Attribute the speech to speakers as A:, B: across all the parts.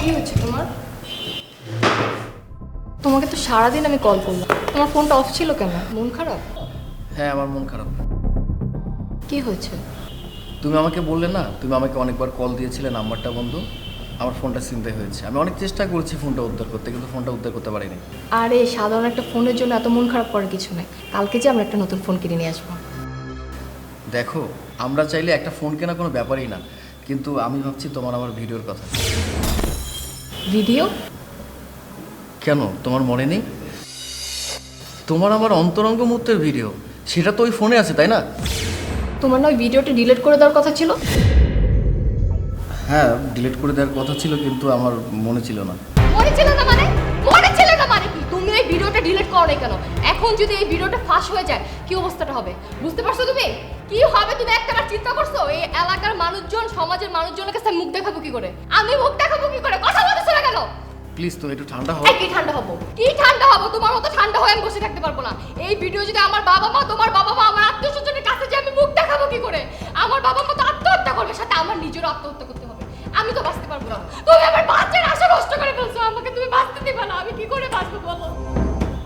A: কি হচ্ছে তোমার? তোমাকে তো সারাদিন আমি কল করলাম, তোমার ফোনটা অফ ছিল কেন? মন খারাপ?
B: হ্যাঁ, আমার মন খারাপ।
A: কি হয়েছে?
B: তুমি আমাকে বললে না, তুমি আমাকে অনেকবার কল দিয়েছিলে, নাম্বারটা বন্ধ। আমার ফোনটা ছিনতাই হয়েছে। আমি অনেক চেষ্টা করেছি ফোনটা উদ্ধার করতে, কিন্তু ফোনটা উদ্ধার করতে পারিনি।
A: আরে সাধারণ একটা ফোনের জন্য এত মন খারাপ করার কিছু নেই। কালকে যে আমরা একটা নতুন ফোন কিনে নিয়ে আসবো।
B: দেখো, আমরা চাইলে একটা ফোন কেনা কোনো ব্যাপারই না, কিন্তু আমি ভাবছি তোমার আমার ভিডিওর কথা।
A: ভিডিও?
B: কেন, তোমার মনে নেই? তোমার আমার অন্তরঙ্গ মুহূর্তের ভিডিও, সেটা তো ওই ফোনে আছে, তাই না?
A: তোমার না ওই ভিডিওটা ডিলিট করে দেওয়ার কথা ছিল?
B: হ্যাঁ, ডিলিট করে দেওয়ার কথা ছিল, কিন্তু আমার মনে ছিল না।
A: মনে ছিল না মানে? মনে ছিল না মানে কি? তুমি এই ভিডিওটা ডিলিট করো নাই কেন? এখন যদি এই ভিডিওটা ফাঁস হয়ে যায় কি অবস্থাটা হবে বুঝতে পারছো তুমি? কি হবে তুমি একটাবার চিন্তা করছো? এই এলাকার মানুষজন, সমাজের মানুষজনের কাছে মুখ দেখাবো কি করে? আমি মুখ দেখাবো কি করে? কথা বলতেছো না কেন?
B: প্লিজ তো একটু ঠান্ডা হও।
A: কি ঠান্ডা হবো? কি ঠান্ডা হবো? তোমার মতো ঠান্ডা হয়ে আমি বসে থাকতে পারবো না। এই ভিডিও যদি আমার বাবা মা, তোমার বাবা মা, আমার আত্মীয় স্বজনের কাছে যে আমি মুখ দেখাবো কি করে? আমার বাবা মা তো আত্মহত্যা করবে, সাথে আমার নিজেরও আত্মহত্যা করতে হবে। আমি তো বাঁচতে পারবো না। তুমি আমার বাচ্চার আশা নষ্ট করে ফেলছো। আমাকে তুমি বাঁচতে দিবে না। আমি কি করে বাঁচবো বলো?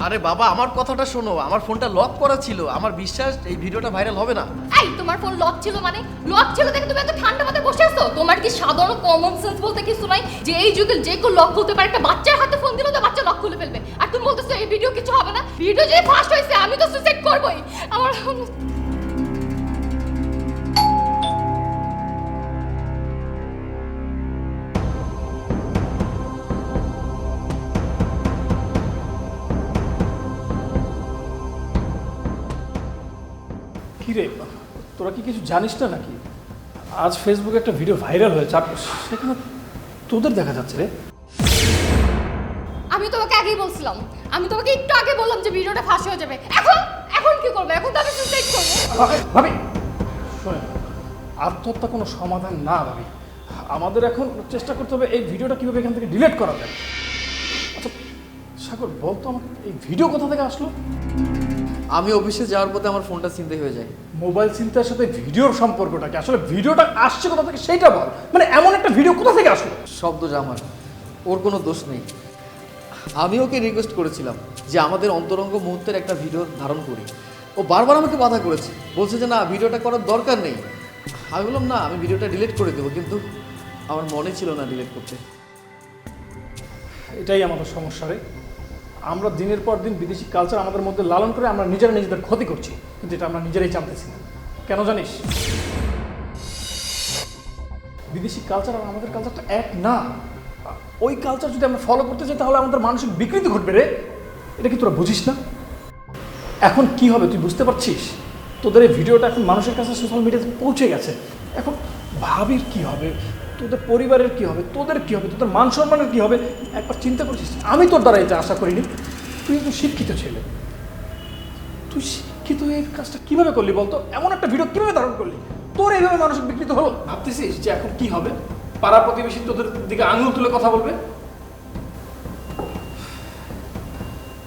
B: আরে বাবা, আমার কথাটা শোনো। আমার ফোনটা লক করা ছিল। আমার বিশ্বাস এই ভিডিওটা ভাইরাল হবে না।
A: এই তোমার ফোন লক ছিল মানে? লক ছিল দেখে তুমি এত ঠান্ডা মাথায় বসে আছো? তোমার কি সাধারণ কমন সেন্স বলতে কিছু নাই? যে এই যুগে যে কেউ লক খুলতে পারে? একটা বাচ্চার হাতে ফোন দিলেও তো বাচ্চা লক খুলে ফেলবে। আর তুমি বলতেছো এই ভিডিও কিছু হবে না? ভিডিও যদি ফাস্ট হয়েছে আমি তো সুইসাইড করবোই। আমার
C: কি রে, তোরা কি কিছু জানিস না নাকি? আজ ফেসবুকে একটা ভিডিও ভাইরাল হয়েছে, আর সেখানে তোদের দেখা যাচ্ছে রে।
A: আমি তোমাকে আগেই বলছিলাম, আমি তোমাকে একটু আগে বললাম যে ভিডিওটা ফাঁস হয়ে যাবে। এখন এখন কি করবে? এখন তো আমি সুইসাইড করবো।
C: ভাবি শোনে, আত্মহত্যা কোনো সমাধান না ভাবি। আমাদের এখন চেষ্টা করতে হবে এই ভিডিওটা কীভাবে এখান থেকে ডিলিট করা যায়। আচ্ছা সাগর, বলতো আমার এই ভিডিও কোথা থেকে আসলো?
B: আমি অফিসে যাওয়ার পথে আমার ফোনটা ছিনতাই হয়ে যায়।
C: মোবাইল চিন্তার সাথে ভিডিওর সম্পর্কটা কি? আসলে ভিডিওটা আসছে কোথা থেকে সেইটা বল। মানে এমন একটা ভিডিও কোথা থেকে আসলো?
B: সব দোষ আমার, ওর কোনো দোষ নেই। আমি ওকে রিকোয়েস্ট করেছিলাম যে আমাদের অন্তরঙ্গ মুহূর্তের একটা ভিডিও ধারণ করি। ও বারবার আমাকে বাধা করেছে, বলছে যে না, ভিডিওটা করার দরকার নেই। আমি বললাম না, আমি ভিডিওটা ডিলিট করে দেবো, কিন্তু আমার মনে ছিল না ডিলিট করতে।
C: এটাই আমাদের সমস্যা রে। আমরা দিনের পর দিন বিদেশি কালচার আমাদের মধ্যে লালন করে আমরা নিজেরা নিজেদের ক্ষতি করছি, কিন্তু এটা আমরা নিজেরাই জানতেছি না। কেন জানিস? বিদেশি কালচার আর আমাদের কালচার তো এক না। ওই কালচার যদি আমরা ফলো করতে চাই তাহলে আমাদের মানসিক বিকৃতি ঘটবে রে। এটা কি তোরা বুঝিস না? এখন কি হবে তুই বুঝতে পারছিস? তোদের এই ভিডিওটা এখন মানুষের কাছে সোশ্যাল মিডিয়াতে পৌঁছে গেছে। এখন ভাবির কি হবে, তোদের পরিবারের কি হবে, তোদের কি হবে, তোদের মান সম্মানের কি হবে, একবার চিন্তা করছিস? আমি তোর দ্বারা এটা আশা করিনি। তুই একটু শিক্ষিত ছেলে, তুই শিক্ষিত এই কাজটা কিভাবে করলি বলতো? এমন একটা ভিডিও কিভাবে ধারণ করলি? তোর এইভাবে মানসিক বিকৃত হলো, ভাবতেছিস যে এখন কি হবে? পাড়া প্রতিবেশী তোদের দিকে আঙুল তুলে কথা বলবে।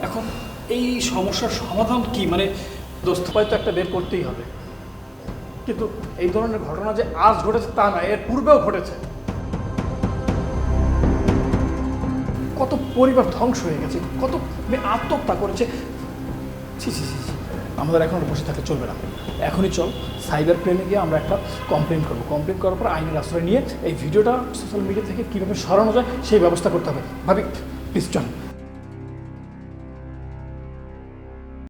C: এখন এই সমস্যার সমাধান কি? মানে দোস্ত হয়তো একটা বের করতেই হবে, কিন্তু এই ধরনের ঘটনা যে আজ ঘটেছে তা না, এর পূর্বেও ঘটেছে। কত পরিবার ধ্বংস হয়ে গেছে, কত মেয়ে আত্মহত্যা করেছে। ছি ছি ছি ছি। আমাদের এখন আর বসে থাকলে চলবে না। এখনই চল সাইবার ক্রাইমে গিয়ে আমরা একটা কমপ্লেন করবো। কমপ্লেন করার পর আইনের আশ্রয় নিয়ে এই ভিডিওটা সোশ্যাল মিডিয়া থেকে কীভাবে সরানো যায় সেই ব্যবস্থা করতে হবে। ভাবি প্লিজ চল।